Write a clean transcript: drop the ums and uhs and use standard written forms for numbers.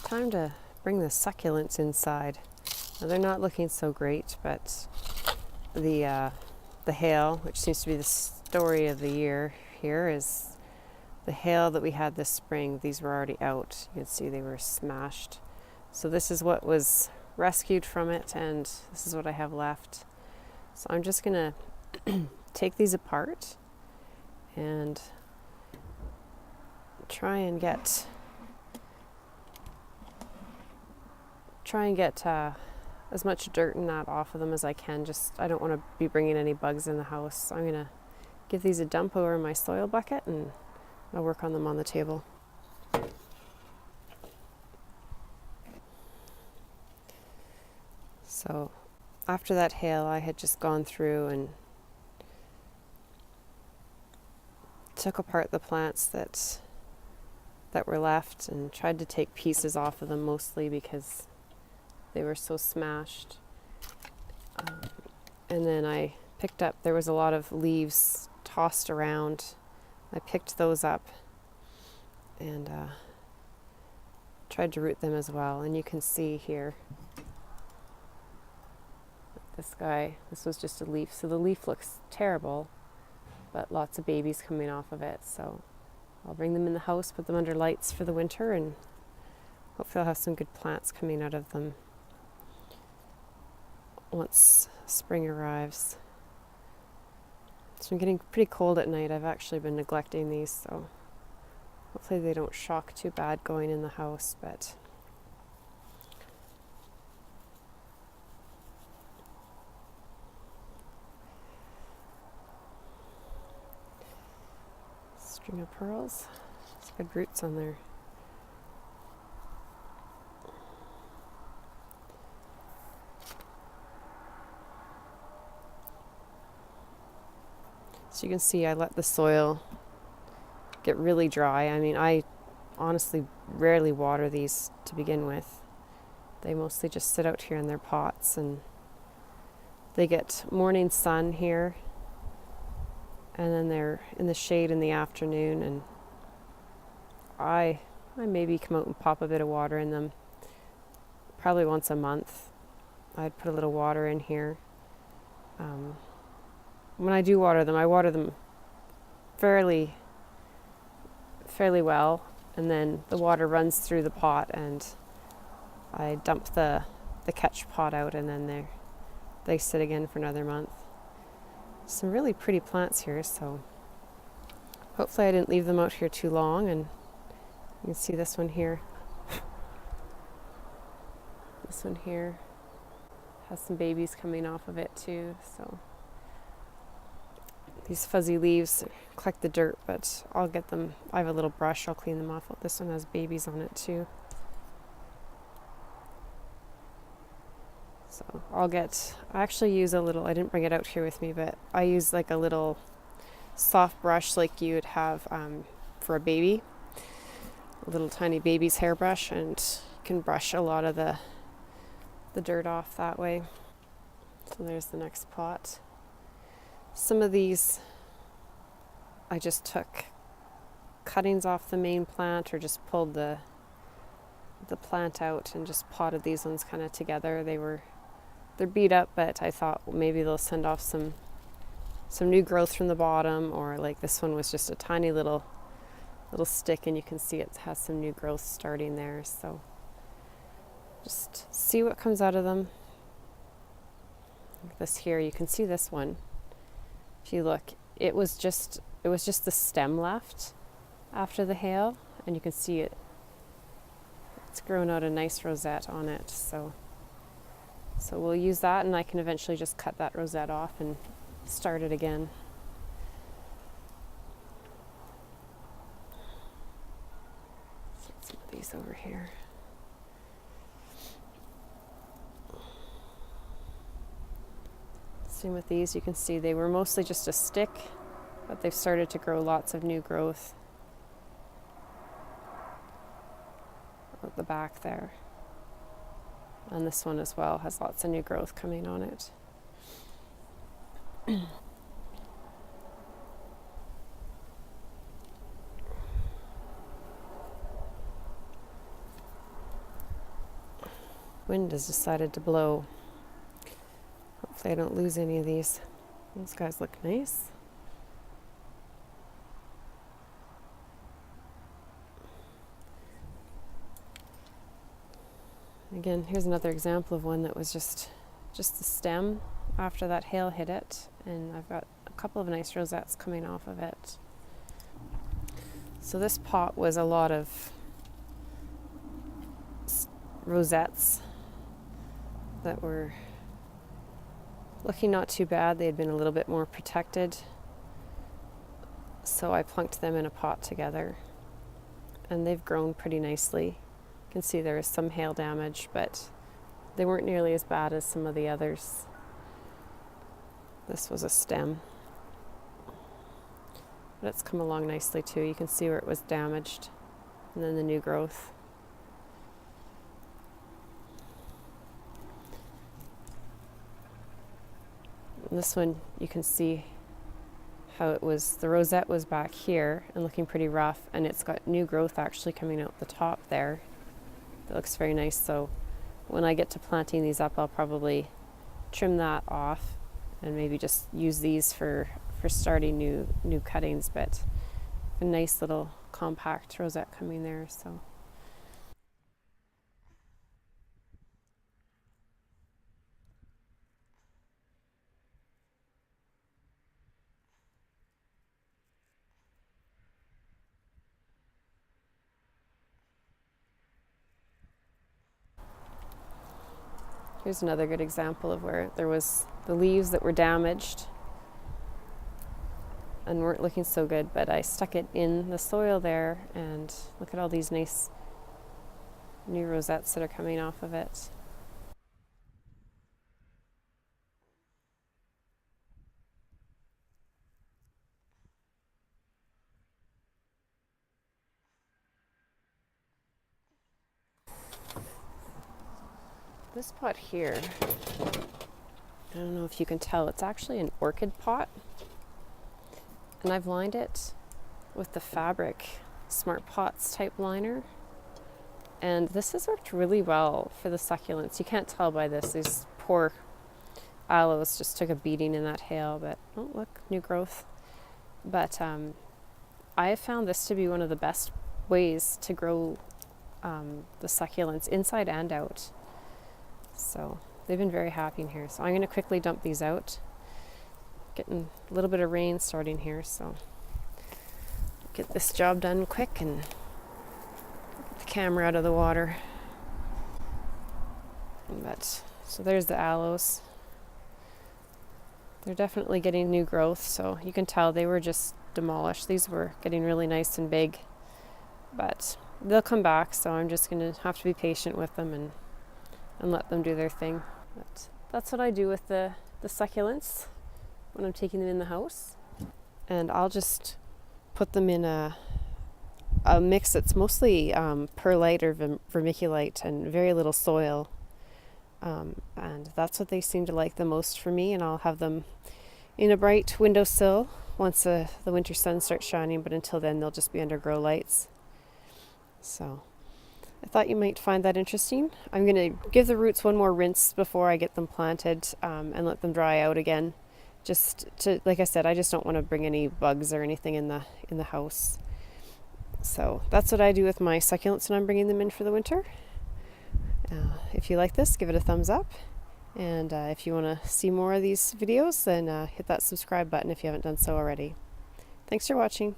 time to bring the succulents inside. Now, they're not looking so great, but the hail, which seems to be the story of the year here, is the hail that we had this spring. These were already out. You can see they were smashed. So this is what was rescued from it, and this is what I have left. So I'm just gonna take these apart and try and get as much dirt and that off of them as I can. I don't want to be bringing any bugs in the house. So I'm gonna give these a dump over in my soil bucket, and I'll work on them on the table. So after that hail, I had just gone through and took apart the plants that were left and tried to take pieces off of them, mostly because they were so smashed. And then I picked up, there was a lot of leaves tossed around. I picked those up and tried to root them as well. And you can see here, this was just a leaf. So the leaf looks terrible, but lots of babies coming off of it. So I'll bring them in the house, put them under lights for the winter, and hopefully I'll have some good plants coming out of them once spring arrives. It's been getting pretty cold at night. I've actually been neglecting these, so hopefully they don't shock too bad going in the house, but string of pearls. It's good roots on there. So you can see I let the soil get really dry. I mean, I honestly rarely water these to begin with. They mostly just sit out here in their pots, and they get morning sun here, and then they're in the shade in the afternoon, and I maybe come out and pop a bit of water in them probably once a month. I'd put a little water in here. When I do water them, I water them fairly well, and then the water runs through the pot, and I dump the catch pot out, and then they sit again for another month. Some really pretty plants here, so hopefully I didn't leave them out here too long. And you can see this one here. This one here has some babies coming off of it too, so these fuzzy leaves collect the dirt, but I'll get them. I have a little brush, I'll clean them off. This one has babies on it too. So I actually use a little, I didn't bring it out here with me, but I use like a little soft brush like you would have for a baby. A little tiny baby's hairbrush, and you can brush a lot of the dirt off that way. So there's the next pot. Some of these, I just took cuttings off the main plant, or just pulled the plant out and just potted these ones kind of together. They're beat up, but I thought maybe they'll send off some new growth from the bottom, or like this one was just a tiny little stick, and you can see it has some new growth starting there. So just see what comes out of them. Like this here, you can see this one. If you look, it was just the stem left after the hail, and you can see it's grown out a nice rosette on it. So we'll use that, and I can eventually just cut that rosette off and start it again. Let's get some of these over here. Same with these, you can see they were mostly just a stick, but they've started to grow lots of new growth at the back there. And this one as well has lots of new growth coming on it. Wind has decided to blow. Hopefully I don't lose any of these. These guys look nice. Again, here's another example of one that was just the stem after that hail hit it, and I've got a couple of nice rosettes coming off of it. So this pot was a lot of rosettes that were looking not too bad. They had been a little bit more protected, so I plunked them in a pot together, and they've grown pretty nicely. You can see there is some hail damage, but they weren't nearly as bad as some of the others. This was a stem, but it's come along nicely too. You can see where it was damaged, and then the new growth. And this one, you can see how it was, the rosette was back here and looking pretty rough, and it's got new growth actually coming out the top there. That looks very nice. So when I get to planting these up, I'll probably trim that off and maybe just use these for starting new cuttings, but a nice little compact rosette coming there. So here's another good example of where there was the leaves that were damaged and weren't looking so good, but I stuck it in the soil there, and look at all these nice new rosettes that are coming off of it. This pot here, I don't know if you can tell, it's actually an orchid pot, and I've lined it with the fabric Smart Pots type liner, and this has worked really well for the succulents. You can't tell by this, these poor aloes just took a beating in that hail, but oh look, new growth. But I have found this to be one of the best ways to grow the succulents inside and out. So they've been very happy in here. So I'm going to quickly dump these out. Getting a little bit of rain starting here, so get this job done quick and get the camera out of the water. But so there's the aloes. They're definitely getting new growth, so you can tell they were just demolished. These were getting really nice and big, but they'll come back, so I'm just going to have to be patient with them and let them do their thing. But that's what I do with the succulents when I'm taking them in the house. And I'll just put them in a mix that's mostly perlite or vermiculite and very little soil. And that's what they seem to like the most for me. And I'll have them in a bright windowsill once the winter sun starts shining, but until then they'll just be under grow lights. So I thought you might find that interesting. I'm going to give the roots one more rinse before I get them planted and let them dry out again. Just to, like I said, I just don't want to bring any bugs or anything in the house. So that's what I do with my succulents when I'm bringing them in for the winter. If you like this, give it a thumbs up. And if you want to see more of these videos, then hit that subscribe button if you haven't done so already. Thanks for watching.